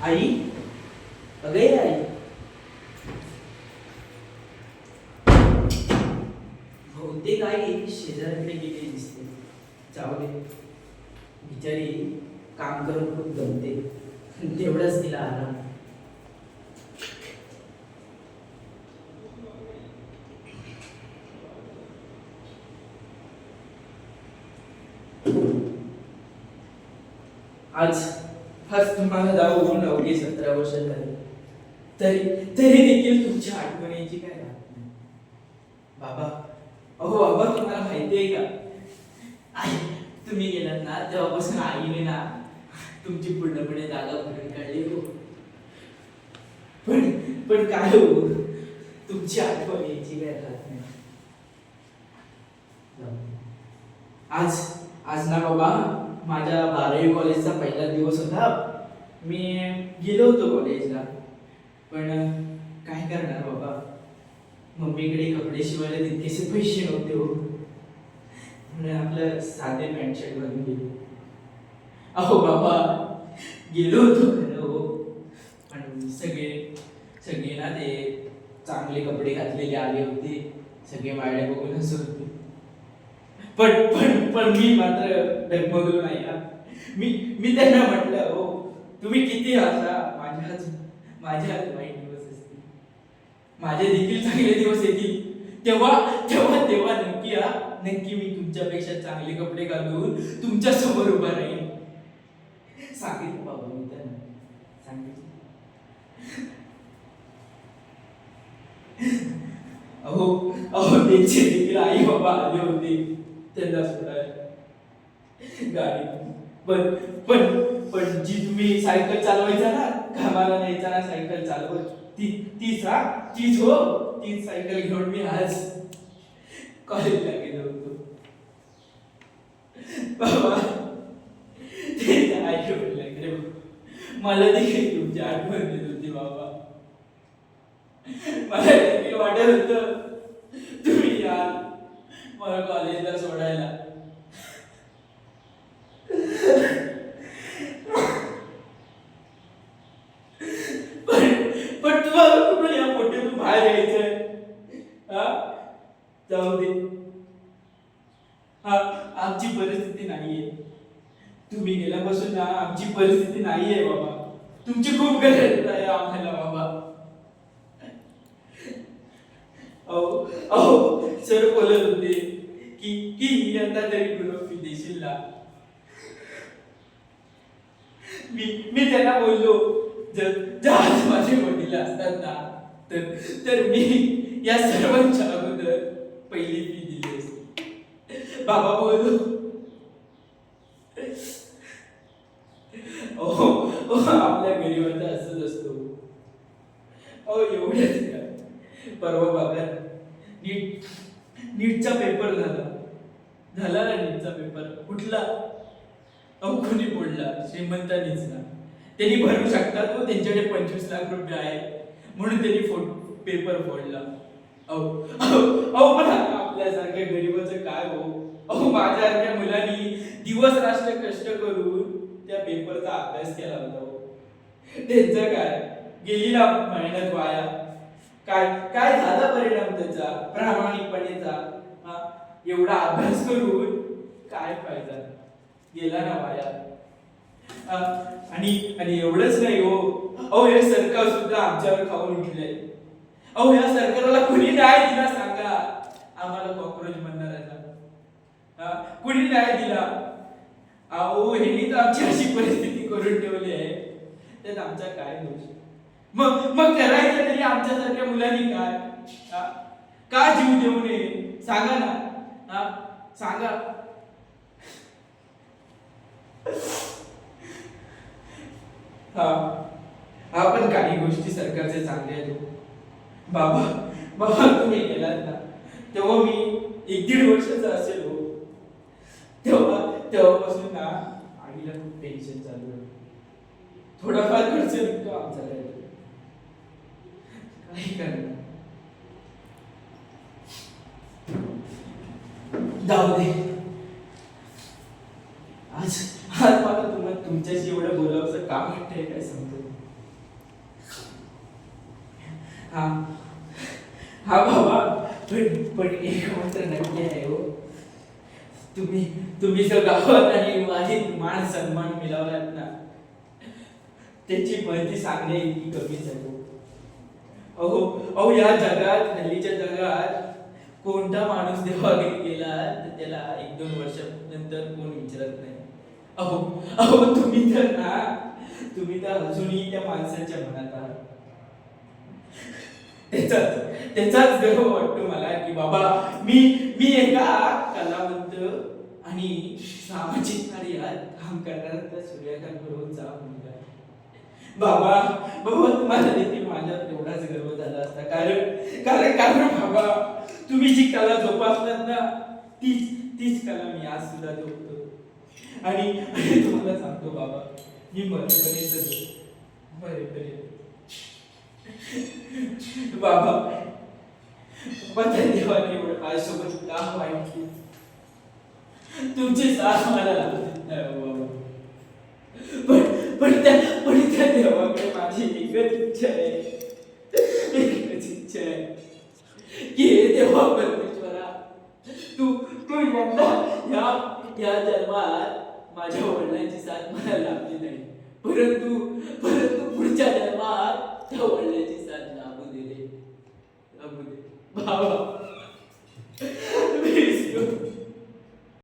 आई, अगे आई, बहुतेक आई शेजाऱ्याकडे गेली दिसते. जाऊ दे, बिचारी काम करून खूप दमते, तेवढाच तिला आराम. आज आज तुम्हाला जाऊन अवघी 17 वर्ष झाली, तरी तरी देखील तुमच्या आठवणीची काय राहत नाही. बाबा, अहो बाबा, तुम्हाला माहितीये का, आई तुम्ही गेलात ना तेव्हापासून आईने ना तुमची पूर्णपणे जागा भरून काढली हो. पण पण काय हो, तुमची आठवण यायची काय राहत नाही. आज आज ना बाबा, माझ्या 12वी कॉलेजचा पहिला दिवस होता. मी गेलो होतो कॉलेजला, पण काय करणार बाबा, मम्मीकडे कपडे शिवायला तितकेसे पैसे नव्हते हो, म्हणून आपलं साधे पॅन्ट शर्ट घालून गेलो. अहो बाबा, गेलो होतो खरं हो, पण सगळे सगळे ना ते चांगले कपडे घातलेले आले होते, सगळे माझ्या बघून हसत होते. पण पण पण मी मात्र डगमगलो नाही ना. मी त्यांना म्हटलं, हो तुम्ही किती हसा, माझ्याच वाईट दिवस असतील, माझे देखील चांगले दिवस येतील, तेव्हा तेव्हा तेव्हा नक्की नक्की मी तुमच्यापेक्षा चांगले कपडे घालून तुमच्या समोर उभा राहील. सांगितलं बाबा मी त्यांना, सांगितलं. अहो अहो, त्यांचे देखील आई बाबा आले होते त्यांना सोडायला गाडी. पण पण पण जी तुम्ही सायकल चालवायचा ना, कामाला न्यायचा ना सायकल चालवत, तीच हो, तीच सायकल घेऊन मी आज कॉलेजला गेलो होतो. बाबा, ते आठवण लागले, मला देखील तुमची आठवण येत होती बाबा. मला देखील वाटत होतं तुम्ही याल मला कॉलेजला सोडायला. पण तुम्हाला कुठून या मोठ्यातून बाहेर यायचंय? जाऊ दे, आमची परिस्थिती नाहीये. तुम्ही गेल्यापासून ना आमची परिस्थिती नाहीये बाबा. तुमची खूप गरज आहे आम्हाला बाबा. अहो सर बोलत होते की यंदा तरी ग्रुप देशील ना. मी त्यांना बोललो, जर आज माझे वडील असतात ना, तर मी या सर्वांच्या अगोदर पहिली फी दिली असती. बाबा बोललो, आपल्या गरीबाचा असंच असतो. अहो एवढंच का, परवा बघा नीटचा पेपर झाला ना. नीटचा पेपर कुठला, अहो कोणी बोलला, श्रीमंतानीच ना. त्यांनी भरू शकतात हो, त्यांच्याकडे 25 लाख रुपये आहे म्हणून त्यांनी पेपर फोडला. अहो पण आपल्यासारख्या गरीबाचं काय हो. अहो माझ्यासारख्या मुलांनी दिवस रात्र कष्ट करून त्या पेपरचा अभ्यास केला होता. त्यांचं काय, गेली ना मेहनत वाया. काय झाला परिणाम त्याचा, प्रामाणिकपणेचा? एवढा अभ्यास करून काय फायदा, गेला ना वाया. आणि एवढंच नाही हो, अहो हे सरकार सुद्धा आमच्यावर खाऊन उठलंय. अहो या सरकारला कुणी न्याय दिला सांगा आम्हाला, कॉक्रोच म्हणणाऱ्याला कुणी न्याय दिला? अहो ह्यांनी तर आमची अशी परिस्थिती करून ठेवली आहे, त्यात आमचा काय दोष? मग करायचं तरी आमच्यासारख्या मुलांनी काय? का जीव देऊ नये सांगा ना, सांगा. पण काही गोष्टी सरकारचे चांगले आहेत. बाबा तुम्ही गेलात ना, तेव्हा मी 1-1.5 वर्षाचा असेल हो. तेव्हापासून ना आईला खूप टेन्शन चालू आहे. थोडाफार खर्च निघतो आमचा, काही करणार. जाऊ दे, आज मला तुमच्याशी एवढं बोलावंसं का वाटतंय काय समजत. हा हा बाबा, पण एक मात्र नक्की आहे हो. तुम्ही तुम्ही जो गावात आणि वाढीत मान सन्मान मिळवलात ना, त्याची माहिती सांगणे इतकी कमीच आहे हो. अहो अहो, या जगात, हल्लीच्या जगात कोणता माणूस देवाघरी गेला तर त्याला 1-2 वर्षानंतर कोण विचारत नाही. अहो अहो, तुम्ही तर अजूनही त्या माणसाच्या मनात आहात. त्याचाच गर्व वाटतो मला की बाबा, मी मी एका कलावंत आणि सामाजिक कार्यात काम करणारा त्या सूर्यकांत बरोबरचा मुलगा आहे. बाबा बाबा, तुम्हाला देखील माझ्यावर तेवढाच गर्व झाला असता. कारण कारण कारण बाबा, तुम्ही जी कला जोपासलात ना, तीच तीच कला मी आज सुद्धा जोपतो. आणि तुम्हाला सांगतो बाबा, मी मरेपर्यंत बाबा, त्या देवाने एवढं माझ्यासोबत का वाईट केलं? तुमची साथ मला लागत नाही बाबा. पण त्या देवाकडे माझी एकच इच्छा आहे, की हे देवा परमेश्वरा, तू तू यंदा या जन्मात माझ्या वडिलांची साथ मला लाभली नाही, परंतु पुढच्या जन्मात त्या वडिलांची साथ लाभू दे बाबा.